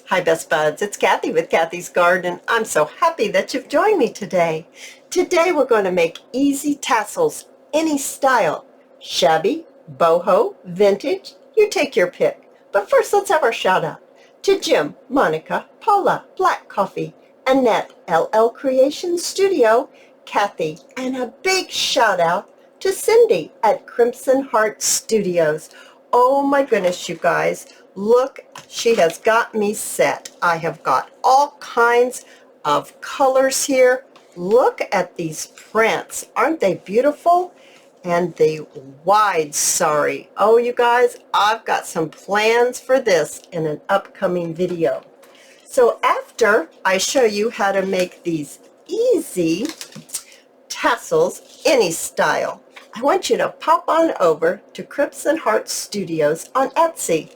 Hi Best Buds, it's Cathy with Cathy's Garden. I'm so happy that you've joined me today. Today we're going to make easy tassels, any style. Shabby, boho, vintage, you take your pick. But first let's have our shout out to Jim, Monica, Paula, Black Coffee, Annette, LL Creation Studio, Cathy, and a big shout out to Cindy at Crimson Heart Studios. Oh my goodness, you guys. Look, she has got me set. I have got all kinds of colors here. Look at these prints. Aren't they beautiful? And the wide sari. Oh, you guys, I've got some plans for this in an upcoming video. So after I show you how to make these easy tassels, any style, I want you to pop on over to Crimson Heart Studios on Etsy.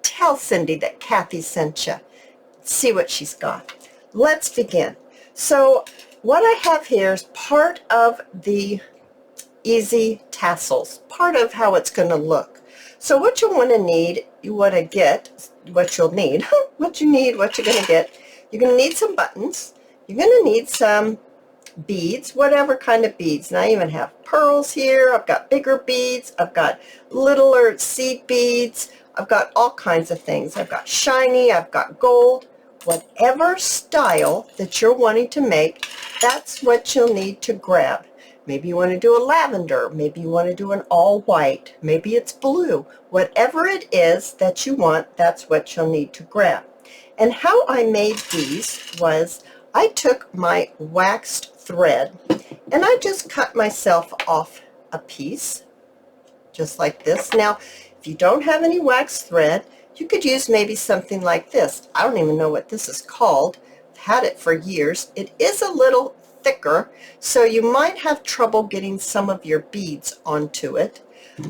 Tell Cindy that Cathy sent you. See what she's got. Let's begin. So what I have here is part of the easy tassels, part of how it's going to look. So what you want to need, you want to get, what you'll need, what you need, what you're going to get. You're going to need some buttons. You're going to need some beads, whatever kind of beads. And I even have pearls here. I've got bigger beads. I've got littler seed beads. I've got all kinds of things. I've got shiny. I've got gold. Whatever style that you're wanting to make, that's what you'll need to grab. Maybe you want to do a lavender. Maybe you want to do an all white. Maybe it's blue. Whatever it is that you want, that's what you'll need to grab. And how I made these was I took my waxed thread and I just cut myself off a piece just like this. Now, if you don't have any waxed thread, you could use maybe something like this. I don't even know what this is called. I've had it for years. It is a little thicker, so you might have trouble getting some of your beads onto it,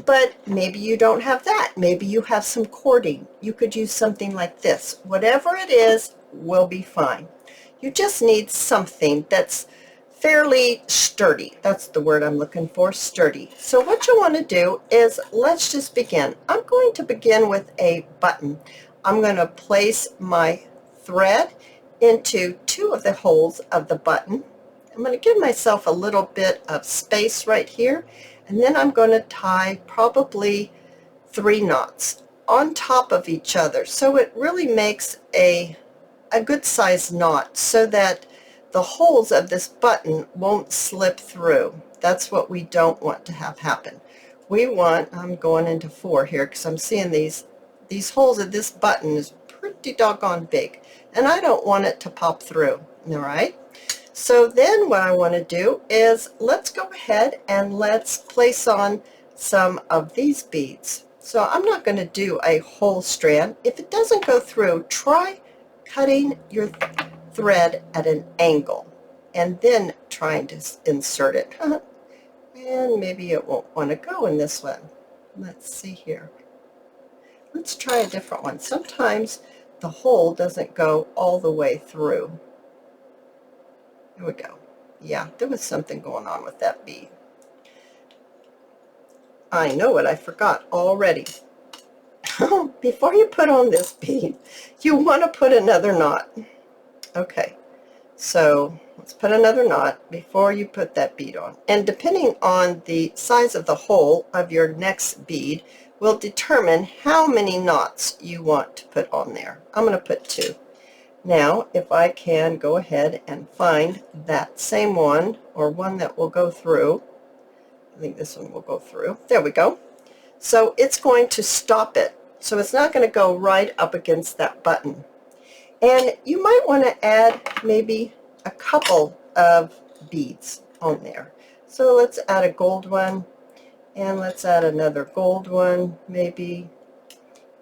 but maybe you don't have that. Maybe you have some cording. You could use something like this. Whatever it is will be fine. You just need something that's fairly sturdy. That's the word I'm looking for, sturdy. So what you want to do is, let's just begin. I'm going to begin with a button. I'm going to place my thread into two of the holes of the button. I'm going to give myself a little bit of space right here, and then I'm going to tie probably 3 knots on top of each other, so it really makes a good sized knot so that the holes of this button won't slip through. That's what we don't want to have happen. We want, I'm going into 4 here because I'm seeing these holes of this button is pretty doggone big, and I don't want it to pop through. All right. So then what I want to do is, let's go ahead and let's place on some of these beads. So I'm not going to do a whole strand. If it doesn't go through, try cutting your thread at an angle and then trying to insert it. And maybe it won't want to go in this one. Let's see here. Let's try a different one. Sometimes the hole doesn't go all the way through. Here we go. Yeah, there was something going on with that bead. I know what I forgot already. Before you put on this bead, you want to put another knot. Okay, so let's put another knot before you put that bead on. And depending on the size of the hole of your next bead will determine how many knots you want to put on there. I'm going to put 2. Now, if I can go ahead and find that same one, or one that will go through. I think this one will go through. There we go. So it's going to stop it. So it's not going to go right up against that button. And you might want to add maybe a couple of beads on there. So let's add a gold one, and let's add another gold one maybe,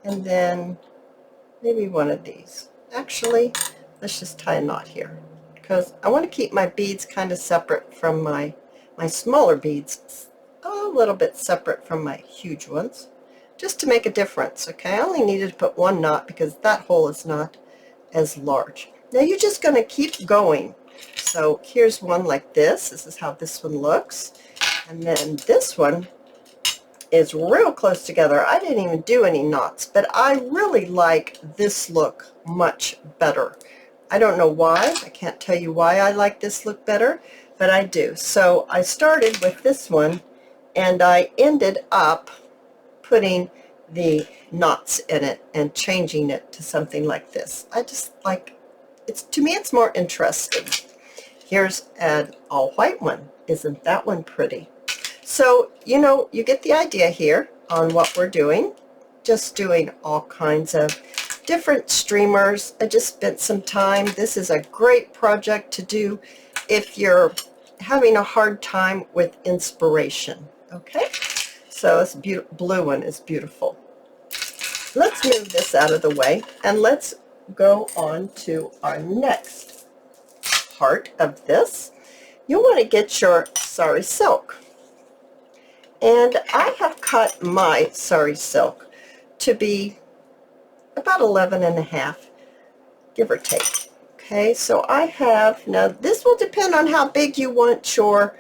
and then maybe one of these. Actually, let's just tie a knot here because I want to keep my beads kind of separate from my smaller beads, a little bit separate from my huge ones, just to make a difference. Okay, I only needed to put 1 knot because that hole is not as large. Now you're just going to keep going. So here's one like this. This is how this one looks. And then this one is real close together. I didn't even do any knots, but I really like this look much better. I don't know why. I can't tell you why I like this look better, but I do. So I started with this one, and I ended up putting the knots in it and changing it to something like this. I just like, to me it's more interesting. Here's an all white one. Isn't that one pretty? So, you know, you get the idea here on what we're doing. Just doing all kinds of different streamers. I just spent some time. This is a great project to do if you're having a hard time with inspiration. Okay, so this blue one is beautiful. Let's move this out of the way and let's go on to our next part of this. You want to get your sari silk. And I have cut my sari silk to be about 11.5, give or take. Okay, so I have, now this will depend on how big you want your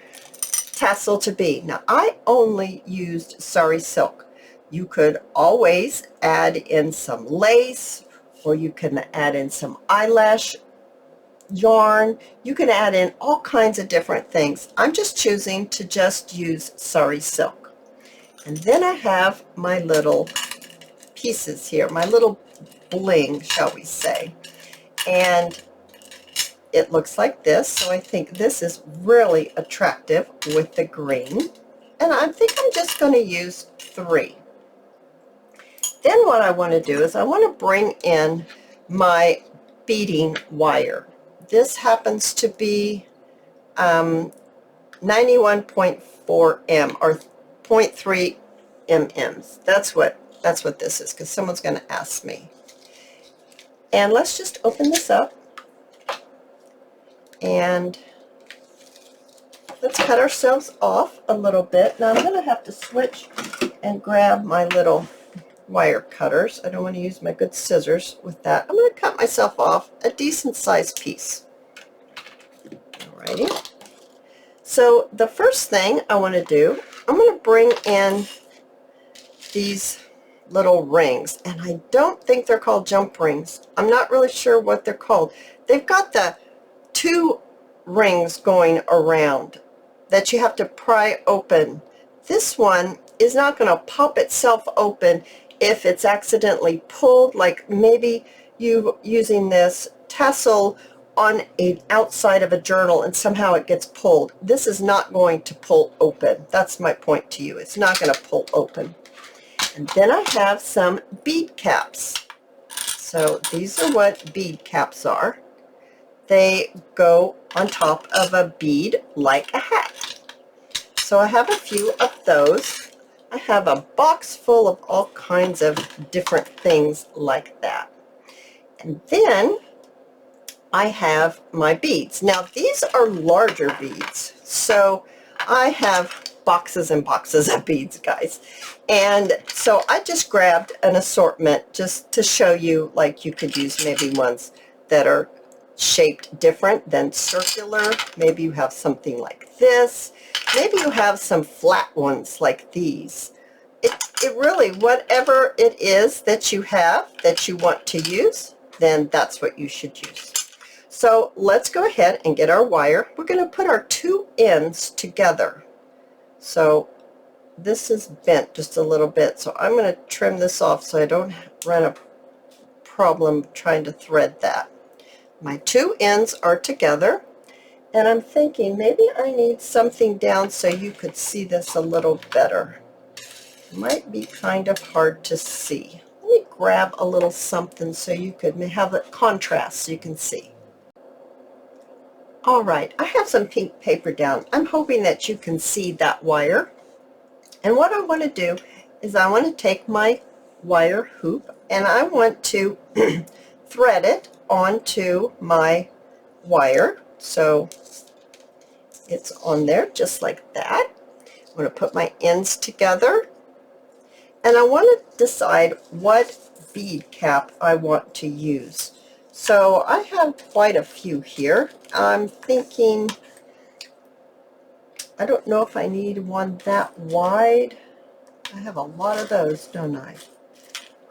tassel to be. Now I only used sari silk. You could always add in some lace, or you can add in some eyelash yarn. You can add in all kinds of different things. I'm just choosing to just use sari silk. And then I have my little pieces here, my little bling, shall we say. And it looks like this, so I think this is really attractive with the green. And I think I'm just going to use 3. Then what I want to do is I want to bring in my beading wire. This happens to be 91.4 M or 0.3 mm's. That's what this is, because someone's going to ask me. And let's just open this up and let's cut ourselves off a little bit. Now I'm going to have to switch and grab my little wire cutters. I don't want to use my good scissors with that. I'm going to cut myself off a decent sized piece. Alrighty. So the first thing I want to do, I'm going to bring in these little rings, and I don't think they're called jump rings. I'm not really sure what they're called. They've got the 2 rings going around that you have to pry open. This one is not going to pop itself open if it's accidentally pulled, like maybe you using this tassel on an outside of a journal and somehow it gets pulled. This is not going to pull open. That's my point to you. It's not going to pull open. And then I have some bead caps. So these are what bead caps are. They go on top of a bead like a hat. So I have a few of those. I have a box full of all kinds of different things like that. And then I have my beads. Now these are larger beads. So I have boxes and boxes of beads, guys. And so I just grabbed an assortment just to show you, like you could use maybe ones that are shaped different than circular. Maybe you have something like this. Maybe you have some flat ones like these. It really, whatever it is that you have that you want to use, then that's what you should use. So let's go ahead and get our wire. We're going to put our 2 ends together. So this is bent just a little bit, so I'm going to trim this off so I don't run a problem trying to thread that. My 2 ends are together, and I'm thinking maybe I need something down so you could see this a little better. It might be kind of hard to see. Let me grab a little something so you could have a contrast so you can see. All right, I have some pink paper down. I'm hoping that you can see that wire. And what I want to do is I want to take my wire hoop and I want to thread it onto my wire. So it's on there just like that. I'm going to put my ends together. And I want to decide what bead cap I want to use. So I have quite a few here. I'm thinking, I don't know if I need one that wide. I have a lot of those, don't I?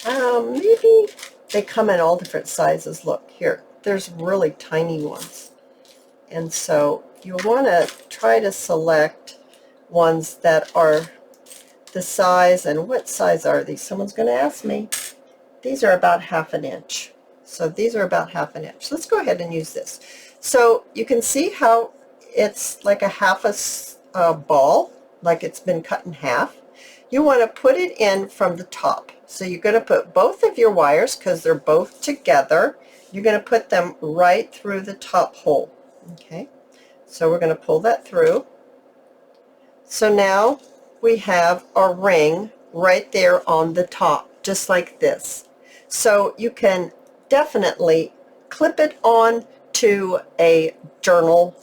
Maybe they come in all different sizes. Look here, there's really tiny ones. And so you want to try to select ones that are the size, and what size are these? Someone's going to ask me. These are about 1/2 inch. So these are about 1/2 inch. Let's go ahead and use this. So you can see how it's like a ball, like it's been cut in half. You want to put it in from the top. So you're going to put both of your wires, because they're both together, you're going to put them right through the top hole. Okay, so we're going to pull that through. So now we have our ring right there on the top, just like this. So you can definitely clip it on to a journal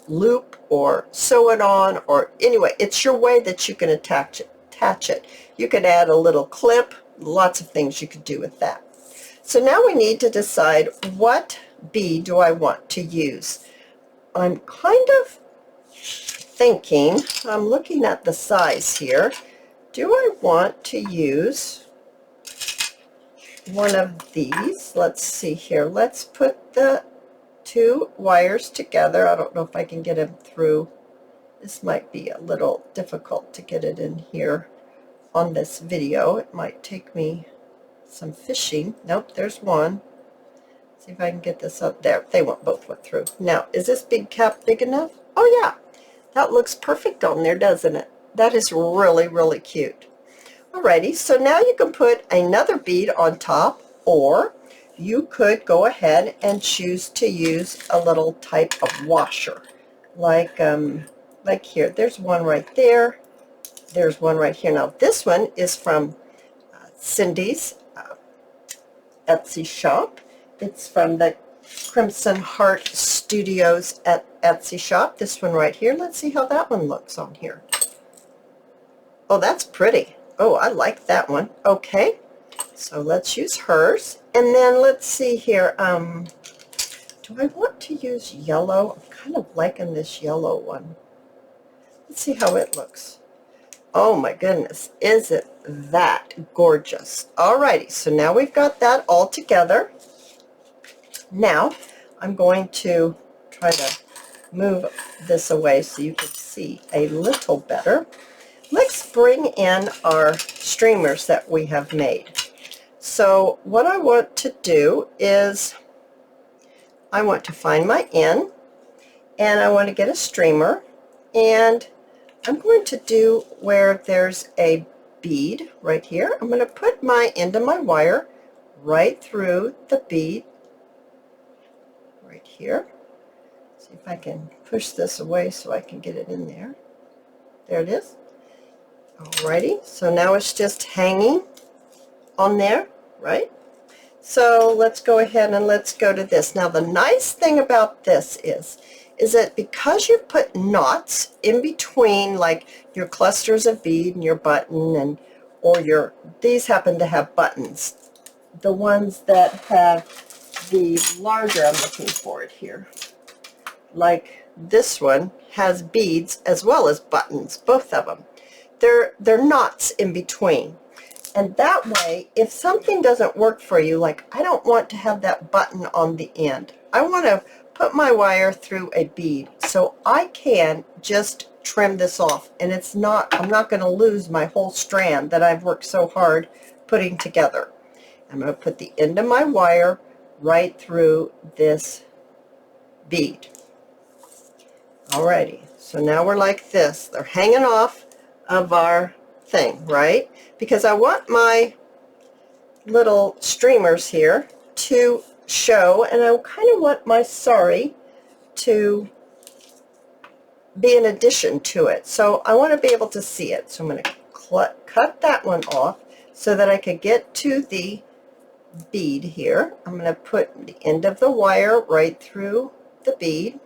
loop, or sew it on, or anyway, it's your way that you can attach it. You could add a little clip, lots of things you could do with that. So now we need to decide, what bead do I want to use? I'm kind of thinking, I'm looking at the size here, do I want to use one of these? Let's see here. Let's put the 2 wires together. I don't know if I can get them through. This might be a little difficult to get it in here on this video. It might take me some fishing. Nope, there's one. See if I can get this up there. They both went through. Now, is this big cap big enough? Oh yeah, that looks perfect on there, doesn't it? That is really, really cute. Alrighty, so now you can put another bead on top, or you could go ahead and choose to use a little type of washer. Like here, there's one right there. There's one right here. Now this one is from Cindy's Etsy shop. It's from the Crimson Heart Studios at Etsy shop. This one right here. Let's see how that one looks on here. Oh, that's pretty. Oh, I like that one. Okay, so let's use hers. And then let's see here. Do I want to use yellow? I'm kind of liking this yellow one. Let's see how it looks. Oh my goodness, is it that gorgeous? Alrighty, so now we've got that all together. Now I'm going to try to move this away so you can see a little better. Let's bring in our streamers that we have made. So what I want to do is I want to find my end, and I want to get a streamer, and I'm going to do where there's a bead right here. I'm going to put my end of my wire right through the bead right here. See if I can push this away so I can get it in there. There it is. Alrighty, so now it's just hanging on there, right? So let's go ahead and let's go to this. Now the nice thing about this is that because you put knots in between, like your clusters of bead and your button, and these happen to have buttons. The ones that have the larger, I'm looking for it here, like this one has beads as well as buttons, both of them. They're knots in between. And that way, if something doesn't work for you, like I don't want to have that button on the end, I want to put my wire through a bead, so I can just trim this off, and I'm not going to lose my whole strand that I've worked so hard putting together. I'm going to put the end of my wire right through this bead. Alrighty, so now we're like this. They're hanging off of our thing, right? Because I want my little streamers here to show, and I kind of want my sari to be an addition to it. So I want to be able to see it. So I'm going to cut that one off so that I could get to the bead here. I'm going to put the end of the wire right through the bead.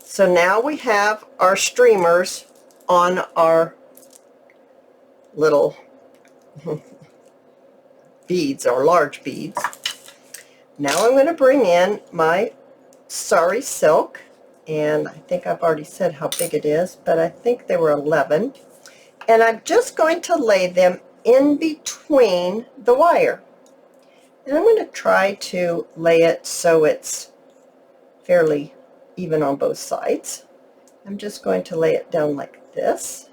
So now we have our streamers on our little beads, or large beads. Now I'm going to bring in my sari silk, and I think I've already said how big it is, but I think they were 11. And I'm just going to lay them in between the wire. And I'm going to try to lay it so it's fairly even on both sides. I'm just going to lay it down like this.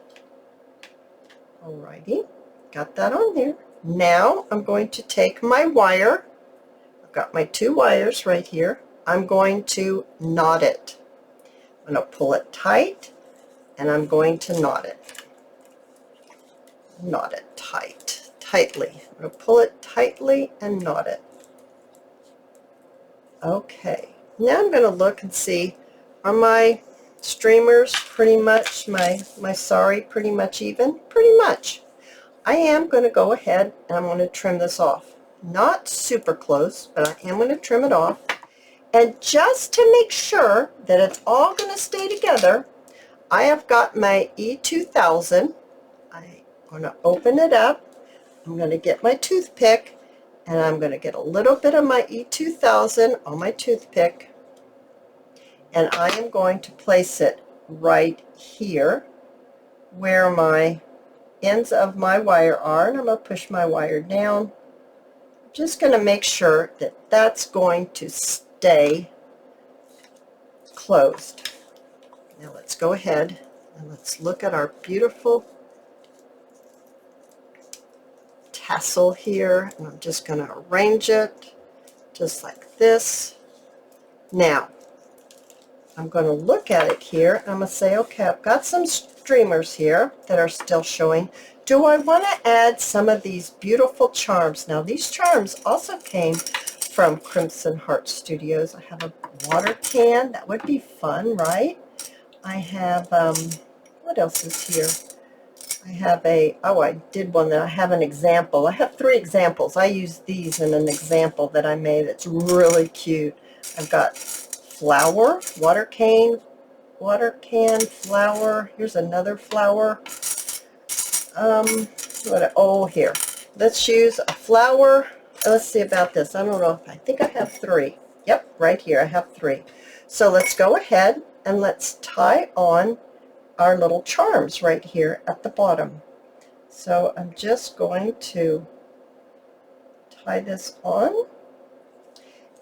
Alrighty, got that on there. Now I'm going to take my wire. I've got my two wires right here. I'm going to knot it. I'm going to pull it tight, and I'm going to knot it. Knot it tightly. I'm going to pull it tightly and knot it. Okay, now I'm going to look and see, are my streamers pretty much, my sari pretty much even? Pretty much. I am going to go ahead and I'm going to trim this off. Not super close, but I am going to trim it off. And just to make sure that it's all going to stay together, I have got my E2000. I'm going to open it up. I'm going to get my toothpick, and I'm going to get a little bit of my E2000 on my toothpick, and I am going to place it right here where my ends of my wire are, and I'm going to push my wire down. I'm just going to make sure that that's going to stay closed. Now let's go ahead and let's look at our beautiful tassel here, and I'm just going to arrange it just like this. Now I'm going to look at it here, and I'm going to say, okay, I've got some streamers here that are still showing. Do I want to add some of these beautiful charms? Now these charms also came from Crimson Heart Studios. I have a water can. That would be fun, right? I have, what else is here? I have I did one that I have an example. I have 3 examples. I use these in an example that I made that's really cute. I've got flower, water can, flower. Here's another flower. Here. Let's use a flower. Let's see about this. I don't know. I think I have 3. Yep, right here I have 3. So let's go ahead and let's tie on our little charms right here at the bottom. So I'm just going to tie this on,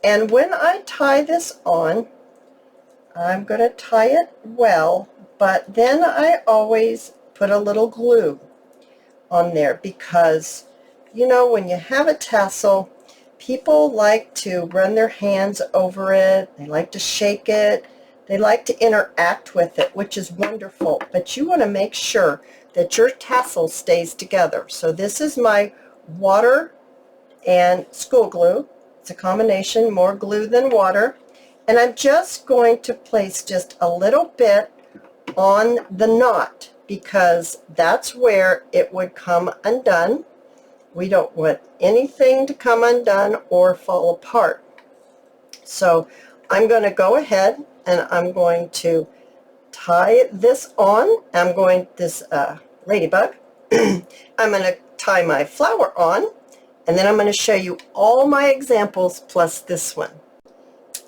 and when I tie this on, I'm going to tie it well, but then I always put a little glue on there, because you know, when you have a tassel, people like to run their hands over it, they like to shake it, they like to interact with it, which is wonderful, but you want to make sure that your tassel stays together. So this is my water and school glue. It's a combination, more glue than water. And I'm just going to place just a little bit on the knot, because that's where it would come undone. We don't want anything to come undone or fall apart. So I'm going to go ahead and I'm going to tie this on. I'm going, this ladybug, I'm going to tie my flower on, and then I'm going to show you all my examples plus this one.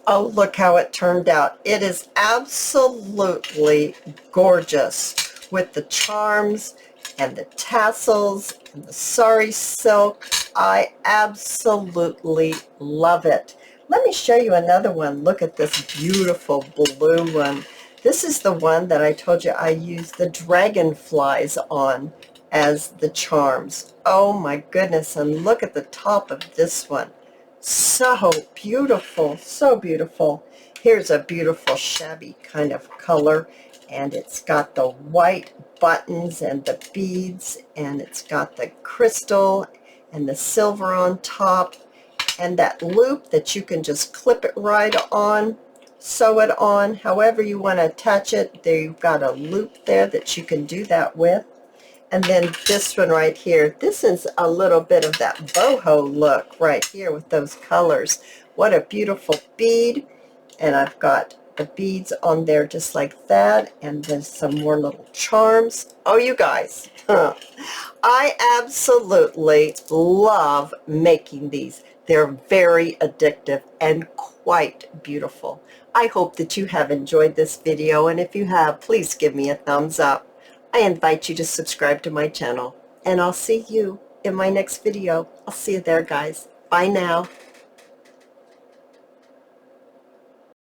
Oh, look how it turned out. It is absolutely gorgeous with the charms and the tassels and the sari silk. I absolutely love it. Let me show you another one. Look at this beautiful blue one. This is the one that I told you I used the dragonflies on as the charms. Oh my goodness, and look at the top of this one. So beautiful, so beautiful. Here's a beautiful shabby kind of color, and it's got the white buttons and the beads, and it's got the crystal and the silver on top, and that loop that you can just clip it right on, sew it on, however you want to attach it. There, you've got a loop there that you can do that with. And then this one right here, this is a little bit of that boho look right here with those colors. What a beautiful bead. And I've got the beads on there just like that, and then some more little charms. Oh, you guys, I absolutely love making these. They're very addictive and quite beautiful. I hope that you have enjoyed this video, and if you have, please give me a thumbs up. I invite you to subscribe to my channel, and I'll see you in my next video. I'll see you there, guys. Bye now.